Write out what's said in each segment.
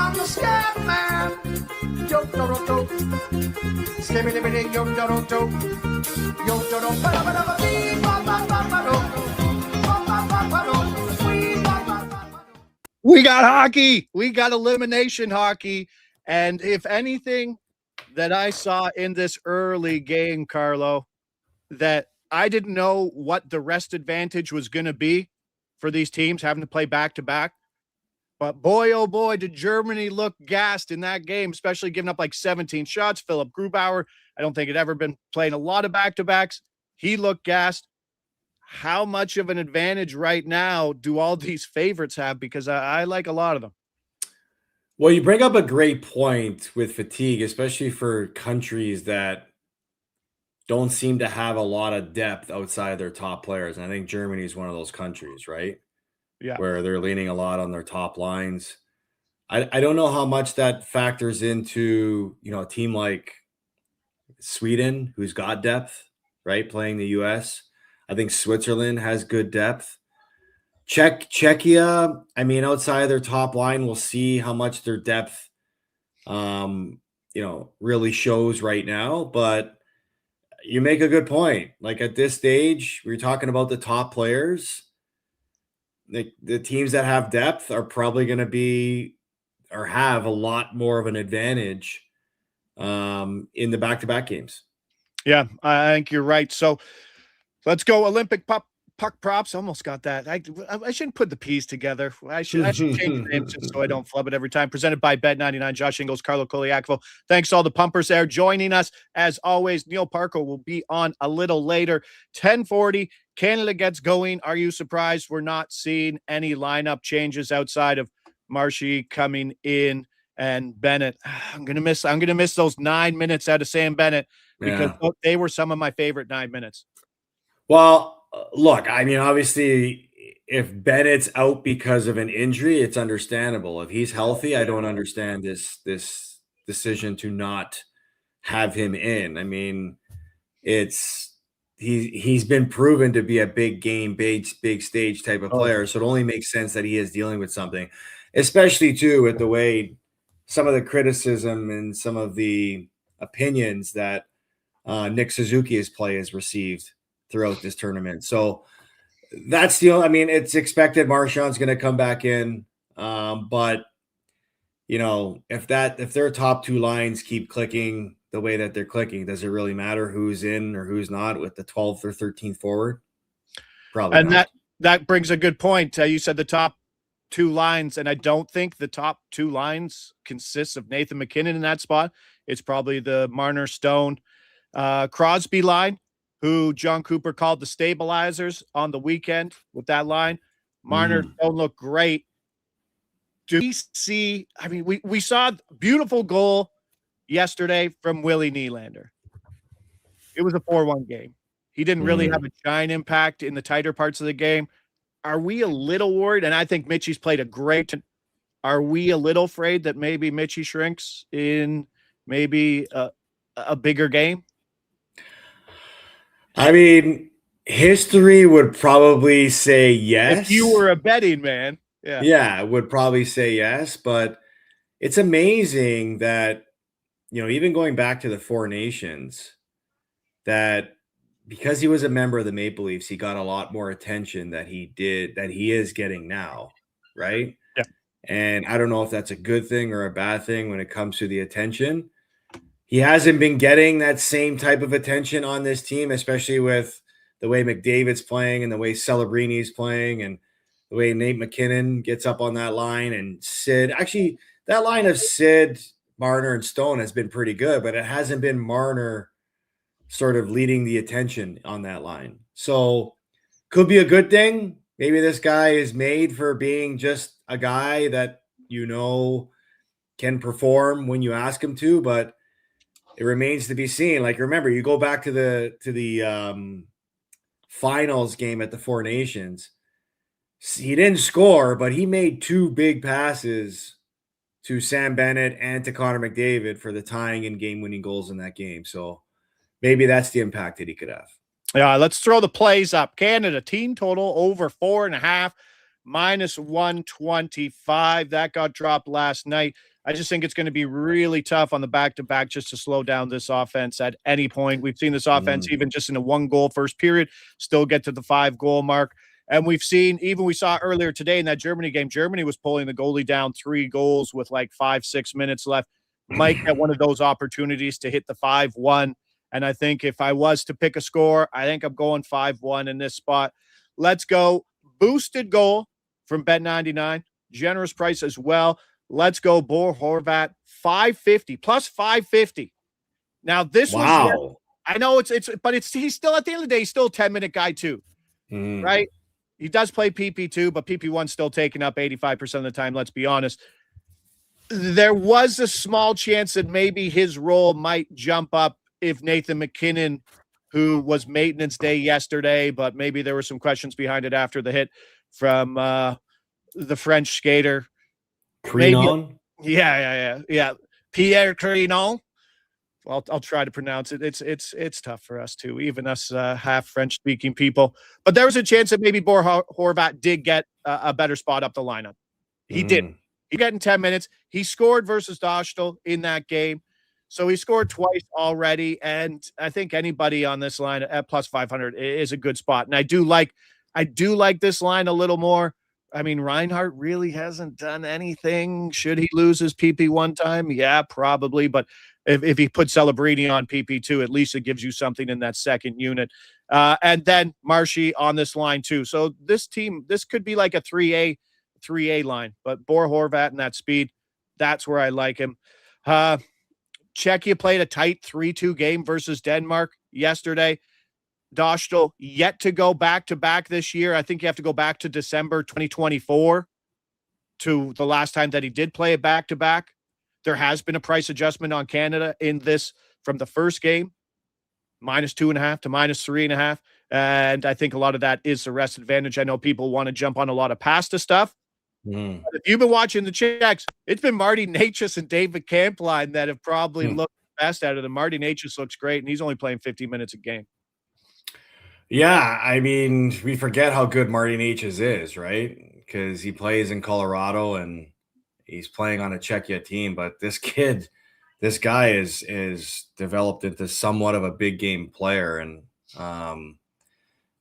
I'm a scat man. Yo, do, do, do. Skibby, dibby, ding, yo, do, do, do. Yo, do, do, ba, da, ba, da, ba, dee, ba, ba, ba, ba, do. Ba, ba, ba, ba, do. Wee, ba, ba, ba, ba, do. We got hockey. We got elimination hockey. And if anything that I saw in this early game, Carlo, that I didn't know what the rest advantage was going to be for these teams having to play back-to-back. But boy, oh boy, did Germany look gassed in that game, especially giving up like 17 shots. Philipp Grubauer, I don't think had ever been playing a lot of back-to-backs. He looked gassed. How much of an advantage right now do all these favorites have? Because I like a lot of them. Well, you bring up a great point with fatigue, especially for countries that don't seem to have a lot of depth outside their top players. And I think Germany is one of those countries, right? Yeah. Where they're leaning a lot on their top lines. I don't know how much that factors into, a team like Sweden, who's got depth, right? Playing the US. I think Switzerland has good depth. Czechia, outside their top line, we'll see how much their depth, really shows right now. But you make a good point. Like at this stage, we're talking about the top players. The teams that have depth are probably going to be or have a lot more of an advantage in the back-to-back games. Yeah, I think you're right. So let's go Olympic puck props. Almost got that. I shouldn't put the P's together. I should change the name just so I don't flub it every time. Presented by Bet99, Josh Inglis, Carlo Koliakovo. Thanks to all the pumpers there joining us. As always, Neil Parker will be on a little later. 10:40, Canada gets going. Are you surprised we're not seeing any lineup changes outside of Marshy coming in and Bennett? I'm gonna miss those 9 minutes out of Sam Bennett because they were some of my favorite 9 minutes. Well, look, obviously, if Bennett's out because of an injury, it's understandable. If he's healthy, I don't understand this decision to not have him in. He's been proven to be a big game, big stage type of player, so it only makes sense that he is dealing with something, especially too with the way some of the criticism and some of the opinions that Nick Suzuki's play has received throughout this tournament. So that's it's expected Marchand's going to come back in. But if their top two lines keep clicking the way that they're clicking, does it really matter who's in or who's not with the 12th or 13th forward? Probably and not. That brings a good point. You said the top two lines, and I don't think the top two lines consists of Nathan MacKinnon in that spot. It's probably the Marner, Stone, Crosby line, who John Cooper called the stabilizers on the weekend with that line. Marner don't look great. Do we see – we saw a beautiful goal yesterday from Willie Nylander. It was a 4-1 game. He didn't really have a giant impact in the tighter parts of the game. Are we a little worried? And I think Mitchie's played a great – are we a little afraid that maybe Mitchie shrinks in maybe a bigger game? History would probably say yes. If you were a betting man. Yeah, would probably say yes. But it's amazing that, even going back to the Four Nations, that because he was a member of the Maple Leafs, he got a lot more attention that he is getting now, right? Yeah. And I don't know if that's a good thing or a bad thing when it comes to the attention. He hasn't been getting that same type of attention on this team, especially with the way McDavid's playing and the way Celebrini's playing and the way Nate McKinnon gets up on that line and Sid. Actually, that line of Sid, Marner, and Stone has been pretty good, but it hasn't been Marner sort of leading the attention on that line. So could be a good thing. Maybe this guy is made for being just a guy that can perform when you ask him to, but it remains to be seen. Like, remember, you go back to the finals game at the Four Nations. He didn't score, but he made two big passes to Sam Bennett and to Connor McDavid for the tying and game-winning goals in that game. So maybe that's the impact that he could have. Yeah, let's throw the plays up. Canada team total over 4.5, -125. That got dropped last night. I just think it's going to be really tough on the back-to-back just to slow down this offense at any point. We've seen this offense even just in a 1-goal first period still get to the 5-goal mark. And we saw earlier today in that Germany game, Germany was pulling the goalie down 3 goals with like 5-6 minutes left. Might get one of those opportunities to hit the 5-1. And I think if I was to pick a score, I think I'm going 5-1 in this spot. Let's go boosted goal from Bet99. Generous price as well. Let's go Bo Horvat, 550 plus 550. Now this was, I know but he's still at the end of the day, he's still a 10-minute guy too, right? He does play PP2, but PP1's still taking up 85% of the time. Let's be honest. There was a small chance that maybe his role might jump up if Nathan MacKinnon, who was maintenance day yesterday, but maybe there were some questions behind it after the hit from the French skater. Crinon? Yeah. Pierre Crinon. I'll try to pronounce it. It's tough for us too, even us half French speaking people. But there was a chance that maybe Bo Horvat did get a better spot up the lineup. He didn't. He got in 10 minutes. He scored versus Dostal in that game. So he scored twice already. And I think anybody on this line at plus 500 is a good spot. And I do like this line a little more. I mean, Reinhardt really hasn't done anything. Should he lose his PP one time? Yeah, probably. But if he puts Celebrini on PP2, at least it gives you something in that second unit. And then Marshy on this line too. So this could be like a 3A line. But Bo Horvat and that speed, that's where I like him. Czechia played a tight 3-2 game versus Denmark yesterday. Dostal yet to go back-to-back this year. I think you have to go back to December 2024 to the last time that he did play a back-to-back. There has been a price adjustment on Canada in this from the first game, -2.5 to -3.5. And I think a lot of that is the rest advantage. I know people want to jump on a lot of pasta stuff. But if you've been watching the Czechs, it's been Marty Necas and David Kampline that have probably looked best out of them. Marty Necas looks great, and he's only playing 50 minutes a game. Yeah, I mean, we forget how good Marty Necas is, right? Because he plays in Colorado and he's playing on a Czechia team. But this guy is developed into somewhat of a big game player, and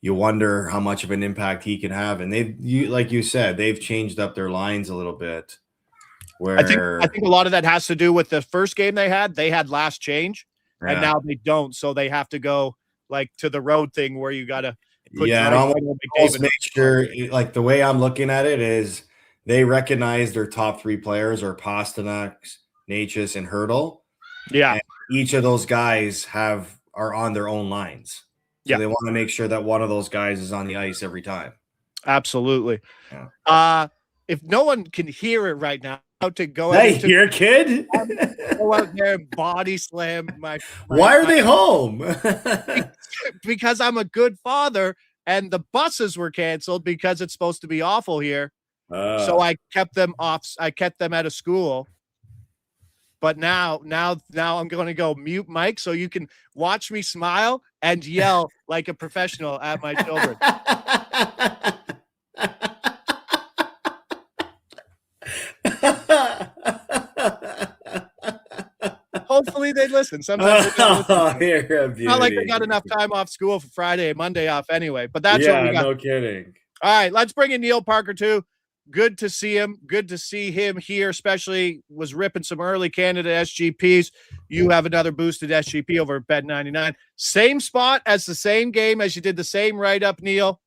you wonder how much of an impact he can have. And like you said, they've changed up their lines a little bit. Where I think a lot of that has to do with the first game they had last change, and now they don't. So they have to go like to the road thing where you got to almost make sure, like the way I'm looking at it is they recognize their top 3 players are Pasternak, Necas, and Hurdle. Yeah. And each of those guys are on their own lines. So they want to make sure that one of those guys is on the ice every time. Absolutely. Yeah. If no one can hear it right now, to go kid. Go out there and body slam my Why are they home? Because I'm a good father and the buses were canceled because it's supposed to be awful here. So I kept them off. I kept them out of school. But now I'm going to go mute Mike so you can watch me smile and yell like a professional at my children. Hopefully they listen. Sometimes they listen. Not like they got enough time off school for Friday and Monday off anyway. But that's what we got. No kidding. All right, let's bring in Neil Parker too. Good to see him. Good to see him here, especially was ripping some early Canada SGPs. You have another boosted SGP over at Bet99. Same spot as the same game as you did the same write-up, Neil.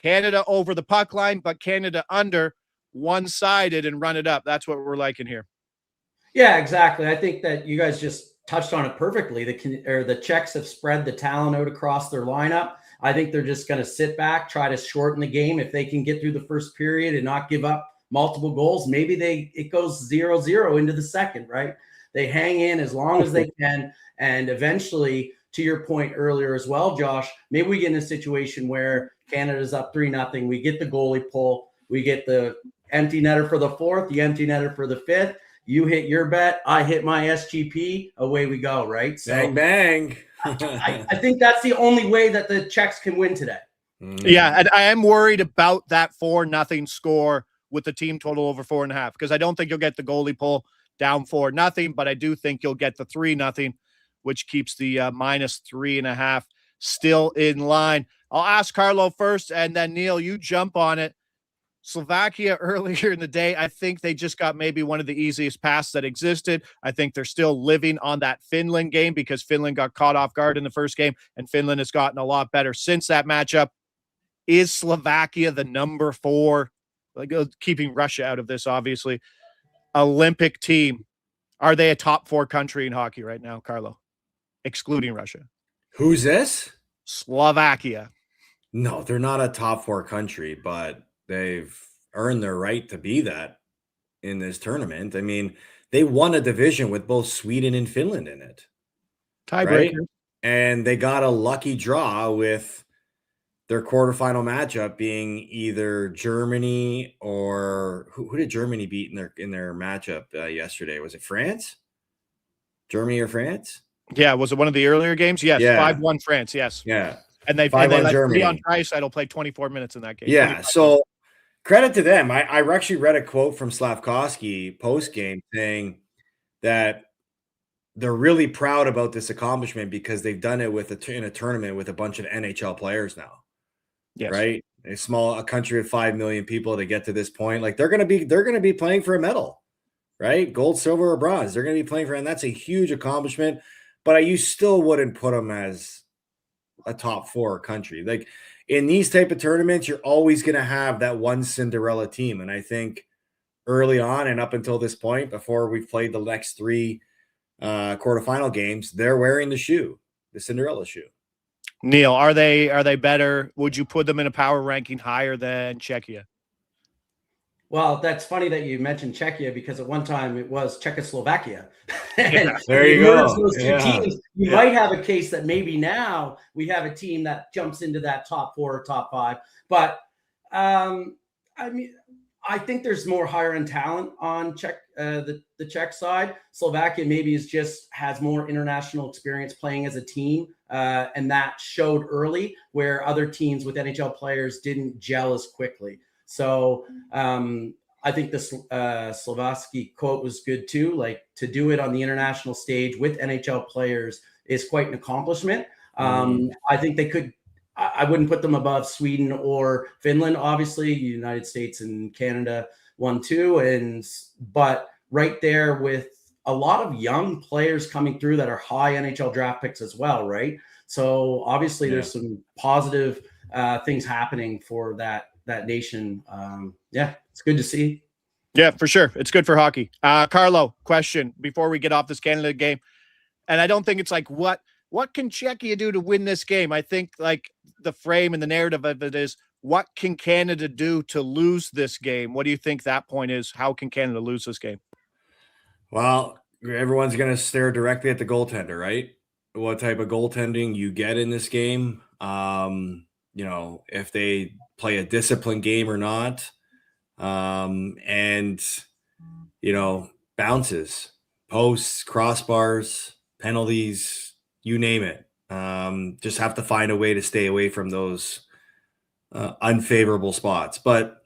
Canada over the puck line, but Canada under one-sided and run it up. That's what we're liking here. Yeah, exactly. I think that you guys just touched on it perfectly. The Czechs have spread the talent out across their lineup. I think they're just going to sit back, try to shorten the game. If they can get through the first period and not give up multiple goals, maybe it goes 0-0 into the second, right? They hang in as long as they can. And eventually, to your point earlier as well, Josh, maybe we get in a situation where Canada's up 3-0. We get the goalie pull. We get the empty netter for the fourth, the empty netter for the fifth. You hit your bet, I hit my SGP, away we go, right? So bang, bang. I think that's the only way that the Czechs can win today. Yeah, and I am worried about that 4-0 score with the team total over 4.5 because I don't think you'll get the goalie pull down 4-0, but I do think you'll get the 3-0, which keeps the -3.5 still in line. I'll ask Carlo first, and then Neil, you jump on it. Slovakia earlier in the day, I think they just got maybe one of the easiest paths that existed. I think they're still living on that Finland game because Finland got caught off guard in the first game, and Finland has gotten a lot better since that matchup. Is Slovakia the number 4, like keeping Russia out of this, obviously, Olympic team? Are they a top 4 country in hockey right now, Carlo, excluding Russia? Who's this? Slovakia. No, they're not a top 4 country, but they've earned their right to be that in this tournament. I mean, they won a division with both Sweden and Finland in it. Tiebreaker. Right? And they got a lucky draw with their quarterfinal matchup being either Germany or who did Germany beat in their matchup yesterday? Was it France? Germany or France? Yeah, was it one of the earlier games? Yes, Yeah. 5-1 France, yes. Yeah. And they let Germany. Leon Draisaitl play 24 minutes in that game. Yeah, so credit to them. I actually read a quote from Slavkovsky post-game saying that they're really proud about this accomplishment because they've done it in a tournament with a bunch of NHL players now. Yes. Right? A country of 5 million people to get to this point. Like they're gonna be playing for a medal, right? Gold, silver, or bronze. They're gonna be playing for, and that's a huge accomplishment. But you still wouldn't put them as a top 4 country. Like in these type of tournaments, you're always gonna have that one Cinderella team. And I think early on and up until this point, before we've played the next 3 quarterfinal games, they're wearing the Cinderella shoe. Neil, are they better? Would you put them in a power ranking higher than Czechia? Well, that's funny that you mentioned Czechia because at one time it was Czechoslovakia. And yeah, there you go. Those 2 teams, you might have a case that maybe now we have a team that jumps into that top 4 or top 5. But I mean, I think there's more higher end talent on the Czech side. Slovakia maybe has more international experience playing as a team, and that showed early where other teams with NHL players didn't gel as quickly. So I think the Slavkovsky quote was good too. Like to do it on the international stage with NHL players is quite an accomplishment. I think they could. I wouldn't put them above Sweden or Finland. Obviously, United States and Canada won too, but right there with a lot of young players coming through that are high NHL draft picks as well, right? So obviously, there's some positive things happening for that nation. It's good to see. Yeah, for sure. It's good for hockey. Carlo, question before we get off this Canada game. And I don't think it's like, what can Czechia do to win this game? I think like the frame and the narrative of it is, what can Canada do to lose this game? What do you think that point is? How can Canada lose this game? Well, everyone's going to stare directly at the goaltender, right? What type of goaltending you get in this game. If they play a disciplined game or not. Bounces, posts, crossbars, penalties, you name it. Just have to find a way to stay away from those unfavorable spots. But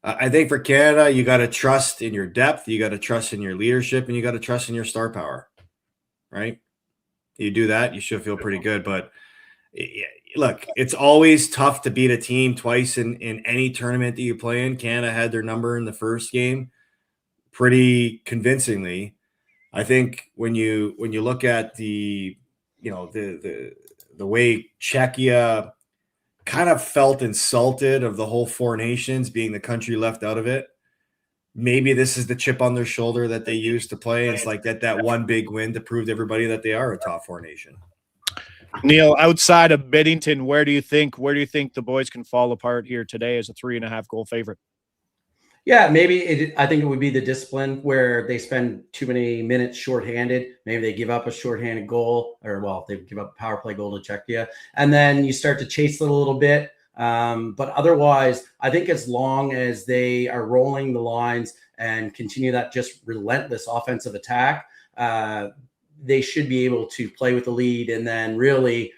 I think for Canada, you got to trust in your depth, you got to trust in your leadership, and you got to trust in your star power, right? You do that, you should feel pretty good. But look, it's always tough to beat a team twice in any tournament that you play in. Canada had their number in the first game pretty convincingly. I think when you look at the way Czechia kind of felt insulted of the whole 4 nations being the country left out of it, maybe this is the chip on their shoulder that they use to play. It's like that one big win to prove to everybody that they are a top 4 nation. Neil, outside of Biddington, where do you think the boys can fall apart here today as a 3.5 goal favorite? Yeah, maybe I think it would be the discipline where they spend too many minutes shorthanded. Maybe they give up a shorthanded goal, they give up a power play goal to Czechia, and then you start to chase it a little bit. But otherwise, I think as long as they are rolling the lines and continue that just relentless offensive attack, they should be able to play with the lead and then really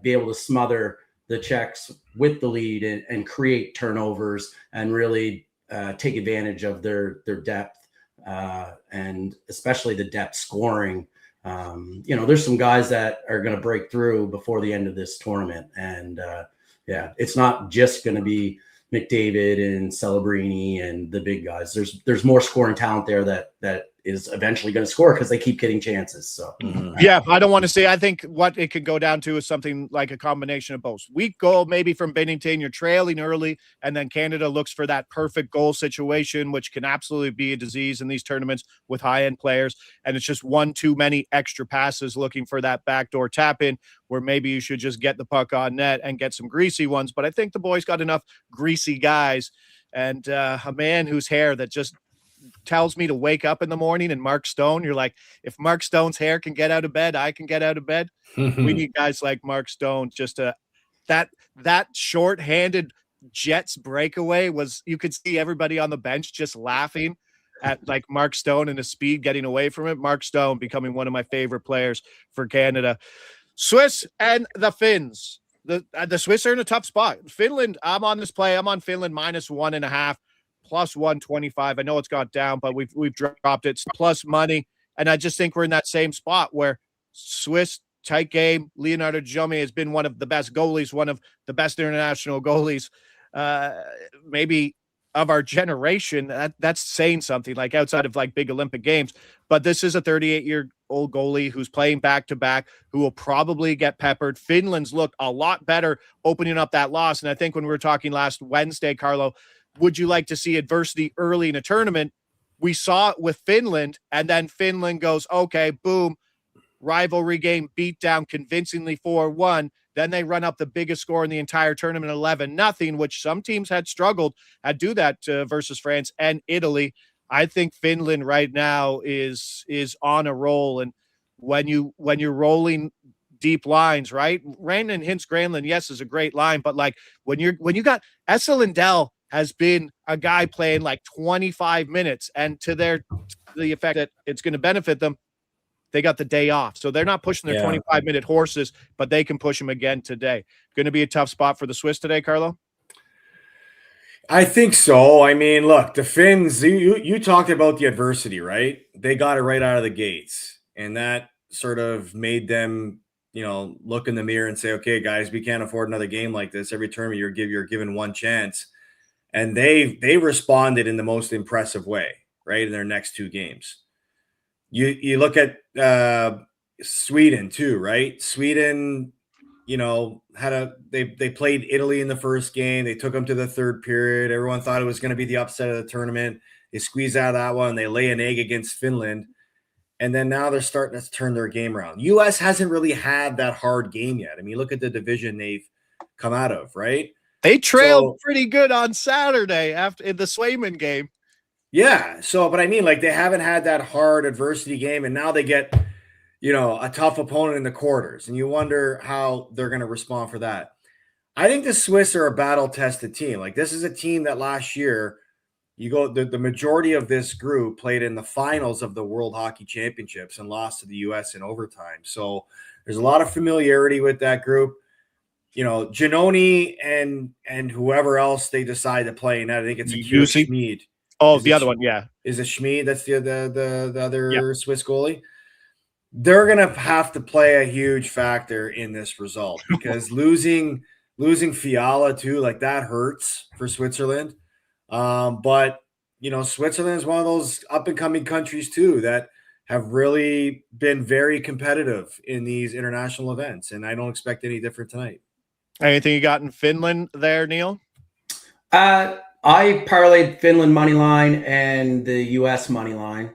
be able to smother the Czechs with the lead and create turnovers and really take advantage of their depth and especially the depth scoring. There's some guys that are going to break through before the end of this tournament. And it's not just going to be McDavid and Celebrini and the big guys. There's more scoring talent there that is eventually going to score because they keep getting chances. So yeah, I don't want to say. I think what it could go down to is something like a combination of both. Weak goal maybe from Binnington, you're trailing early, and then Canada looks for that perfect goal situation, which can absolutely be a disease in these tournaments with high-end players. And it's just one too many extra passes looking for that backdoor tap in, where maybe you should just get the puck on net and get some greasy ones. But I think the boys got enough greasy guys, and a man whose hair that just tells me to wake up in the morning, and Mark Stone, you're like, if Mark Stone's hair can get out of bed, I can get out of bed. We need guys like Mark Stone. Just that short-handed Jets breakaway was, you could see everybody on the bench just laughing at like Mark Stone and his speed getting away from it. Mark Stone becoming one of my favorite players for Canada. Swiss and the Finns. The Swiss are in a tough spot. Finland, I'm on this play. I'm on Finland -1.5. plus 125. I know it's got down, but we've dropped it plus money. And I just think we're in that same spot where Swiss tight game. Leonardo Jome has been one of the best goalies, one of the best international goalies, maybe of our generation. That's saying something, like outside of like big Olympic games. But this is a 38-year-old goalie who's playing back-to-back, who will probably get peppered. Finland's looked a lot better opening up that loss. And I think when we were talking last Wednesday, Carlo, would you like to see adversity early in a tournament? We saw it with Finland, and then Finland goes, okay, boom, rivalry game, beat down convincingly 4-1. Then they run up the biggest score in the entire tournament, 11-0, which some teams had struggled at do that versus France and Italy. I think Finland right now is on a roll. And when you're rolling deep lines, right? Rantanen, Hintz, Granlund, yes, is a great line, but like when you got Esa Lindell has been a guy playing like 25 minutes, and to the effect that it's going to benefit them, they got the day off. So they're not pushing their 25-minute horses, but they can push them again today. Going to be a tough spot for the Swiss today, Carlo? I think so. I mean, look, the Finns, you talked about the adversity, right? They got it right out of the gates, and that sort of made them, look in the mirror and say, okay, guys, we can't afford another game like this. Every tournament you're given one chance. And they responded in the most impressive way, right, in their next two games. You look at Sweden too, right? Sweden, they played Italy in the first game. They took them to the third period. Everyone thought it was going to be the upset of the tournament. They squeezed out of that one. They lay an egg against Finland. And then now they're starting to turn their game around. U.S. hasn't really had that hard game yet. I mean, look at the division they've come out of, right? They trailed pretty good on Saturday in the Swayman game. Yeah. But I mean, like, they haven't had that hard adversity game, and now they get, a tough opponent in the quarters, and you wonder how they're going to respond for that. I think the Swiss are a battle-tested team. Like, this is a team that last year, the majority of this group played in the finals of the World Hockey Championships and lost to the U.S. in overtime. So there's a lot of familiarity with that group. Giannoni and whoever else they decide to play in that. I think it's Akira Schmid. Oh, the other one, yeah. Is it Schmid? That's the other Swiss goalie. They're gonna have to play a huge factor in this result, because losing Fiala too, like, that hurts for Switzerland. But Switzerland is one of those up and coming countries too that have really been very competitive in these international events, and I don't expect any different tonight. Anything you got in Finland there, Neil? I parlayed Finland money line and the U.S. money line.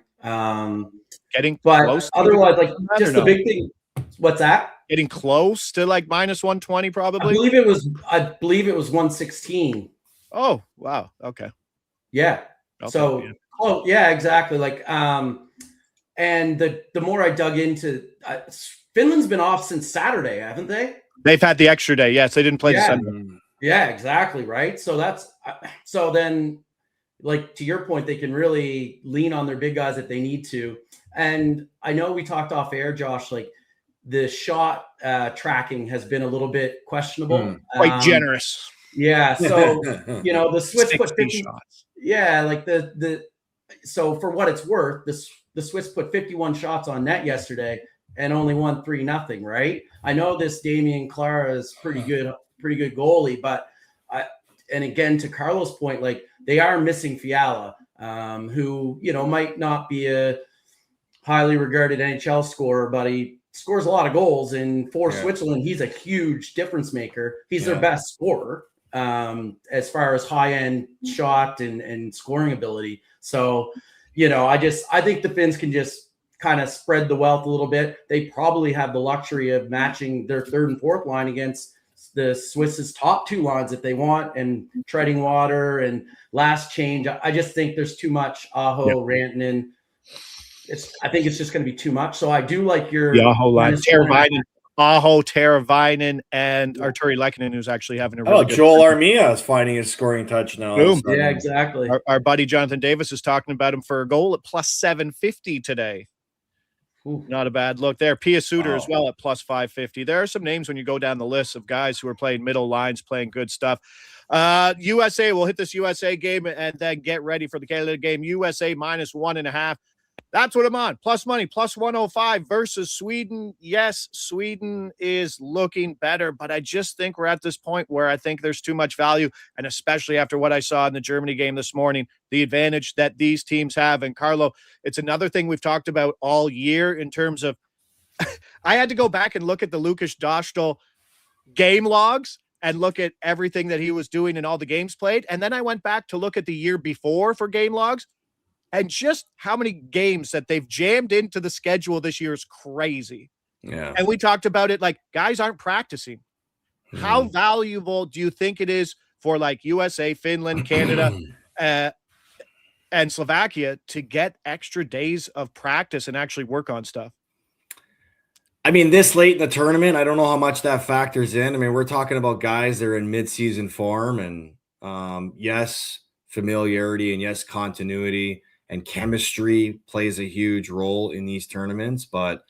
Getting close. Otherwise, like, just the big thing. What's that? Getting close to like -120, probably. I believe it was 116. Oh, wow. Okay. Yeah. Okay, so, yeah. Yeah, exactly. Like, and the more I dug into, Finland's been off since Saturday, haven't they? They've had the extra day. Yes, they didn't play December. Yeah, exactly. Right. So then, like, to your point, they can really lean on their big guys if they need to. And I know we talked off air, Josh, like, the shot tracking has been a little bit questionable. Quite generous. Yeah. So, the Swiss put 50 shots. Yeah. Like the So for what it's worth, the Swiss put 51 shots on net yesterday and only won 3-0, right? I know this Damien Clara is pretty good goalie, but and again, to Carlos' point, like they are missing Fiala, who, might not be a highly regarded NHL scorer, but he scores a lot of goals. And for Switzerland, he's a huge difference maker. He's their best scorer as far as high-end shot and scoring ability. So, I think the Finns can just kind of spread the wealth a little bit. They probably have the luxury of matching their third and fourth line against the Swiss's top two lines if they want, and treading water and last change. I just think there's too much Aho, Rantanen. I think it's just going to be too much. So I do like your Aho line. Aho, Teravainen, and Arturi Lehkonen, who's actually having a really good Joel Armia is finding his scoring touch now. Boom. Yeah, exactly. Our buddy Jonathan Davis is talking about him for a goal at plus 750 today. Ooh. Not a bad look there. Pia Suter as well at plus 550. There are some names when you go down the list of guys who are playing middle lines, playing good stuff. USA, we'll hit this USA game and then get ready for the Canada game. USA minus 1.5. That's what I'm on. Plus money, plus 105 versus Sweden. Yes, Sweden is looking better, but I just think we're at this point where I think there's too much value, and especially after what I saw in the Germany game this morning, the advantage that these teams have. And Carlo, it's another thing we've talked about all year in terms of I had to go back and look at the Lukas Dostal game logs and look at everything that he was doing in all the games played. And then I went back to look at the year before for game logs. And just how many games that they've jammed into the schedule this year is crazy. Yeah. And we talked about it, like guys aren't practicing. How valuable do you think it is for like USA, Finland, Canada, and Slovakia to get extra days of practice and actually work on stuff? I mean, this late in the tournament, I don't know how much that factors in. I mean, we're talking about guys that are in mid-season form, and yes, familiarity, and yes, continuity. And chemistry plays a huge role in these tournaments. But,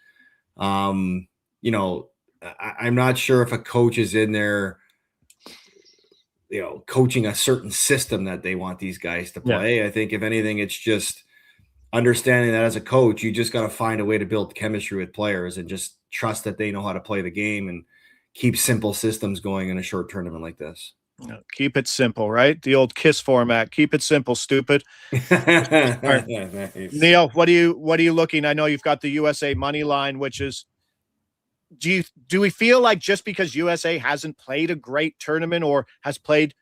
I'm not sure if a coach is in there, coaching a certain system that they want these guys to play. Yeah. I think if anything, it's just understanding that as a coach, you just got to find a way to build chemistry with players and just trust that they know how to play the game and keep simple systems going in a short tournament like this. Keep it simple, right? The old KISS format. Keep it simple, stupid. Right. Nice. Neil, what are you looking? I know you've got the USA money line, which is, do we feel like just because USA hasn't played a great tournament or has played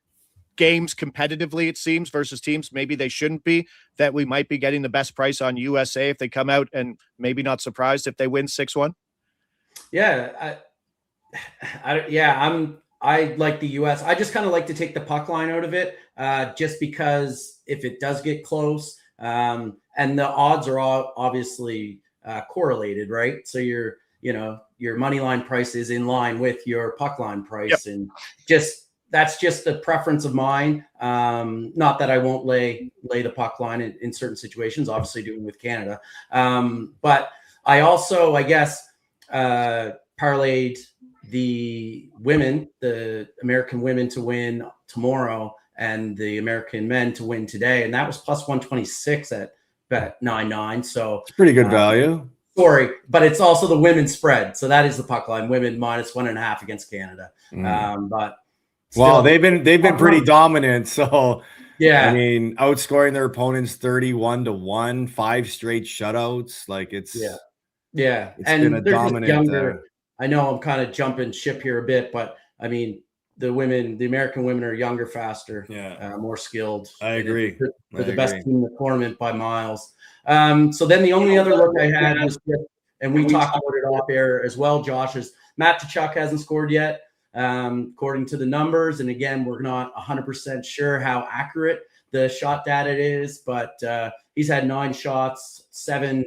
games competitively, it seems, versus teams maybe they shouldn't be, that we might be getting the best price on USA if they come out and maybe not surprised if they win 6-1? Yeah. I like the U.S. I just kind of like to take the puck line out of it, just because if it does get close, and the odds are all obviously correlated, right? So your money line price is in line with your puck line price, and that's just a preference of mine. Not that I won't lay the puck line in certain situations, obviously doing with Canada, but I also, I guess, parlayed the American women to win tomorrow and the American men to win today. And that was plus 126 at bet 9-9. So it's pretty good value. Sorry, but it's also the women's spread. So that is the puck line, women minus 1.5 against Canada. But still, they've been pretty dominant. So yeah, I mean, outscoring their opponents 31-1, 5 straight shutouts. Like it's it's and been a dominant. I know I'm kind of jumping ship here a bit, but I mean, the American women are younger, faster, more skilled. I agree. They're the best team in the tournament by miles. So then the only other look I had was, and we talked about it off air as well, Josh, is Matt Tkachuk hasn't scored yet, according to the numbers. And again, we're not 100% sure how accurate the shot data is, but he's had 9 shots, 7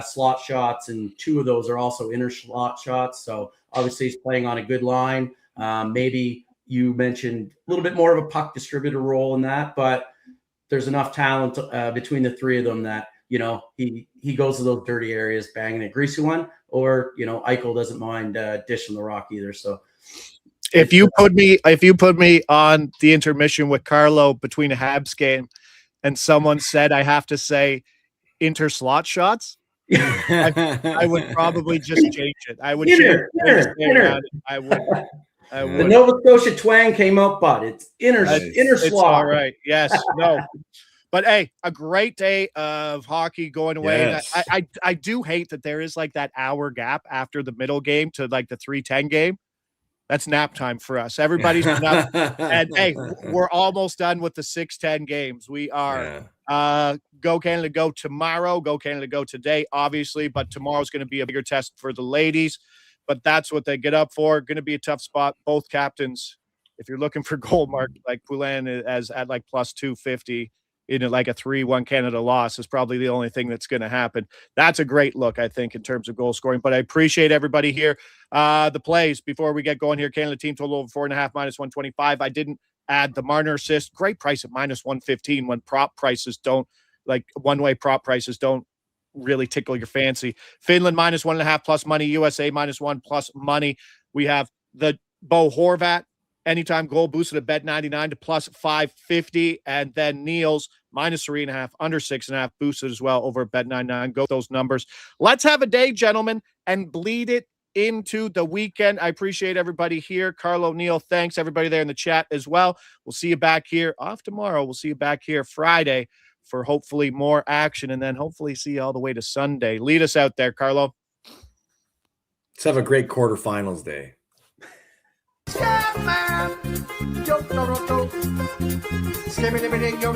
slot shots, and 2 of those are also inner slot shots. So obviously he's playing on a good line. Maybe you mentioned a little bit more of a puck distributor role in that, but there's enough talent between the 3 of them that, he goes to those dirty areas, banging a greasy one, or, Eichel doesn't mind dishing the rock either. So if you put me on the intermission with Carlo between a Habs game, and someone said I have to say inter-slot shots, I would probably just change it. I would change the way to say around it. I would. The Nova Scotia twang came out, but it's inner It's slot. all right. Yes. No. But hey, a great day of hockey going away. Yes. I do hate that there is like that hour gap after the middle game to like the 3:10 game. That's nap time for us. Everybody's been up, and hey, we're almost done with the 6:10 games. We are. Go Canada, go tomorrow. Go Canada, go today, obviously. But tomorrow's going to be a bigger test for the ladies. But that's what they get up for. Going to be a tough spot. Both captains, if you're looking for goal mark, like Poulin as at like plus 250 in like a 3-1 Canada loss is probably the only thing that's going to happen. That's a great look, I think, in terms of goal scoring. But I appreciate everybody here. The plays before we get going here. Canada team total over 4.5 minus 125. I didn't add the Marner assist. Great price at minus 115 when prop prices don't, like one-way prop prices don't really tickle your fancy. Finland minus 1.5 plus money. USA minus 1 plus money. We have the Bo Horvat anytime goal boosted at bet 99 to plus 550, and then Niels minus 3.5 under 6.5 boosted as well over at bet 99. Go those numbers. Let's have a day, gentlemen, and bleed it into the weekend. I appreciate everybody here. Carlo, Neil, thanks everybody there in the chat as well. We'll see you back here off tomorrow. We'll see you back here Friday for hopefully more action, and then hopefully see you all the way to Sunday. Lead us out there, Carlo. Let's have a great quarterfinals day. Yeah, man. Yo,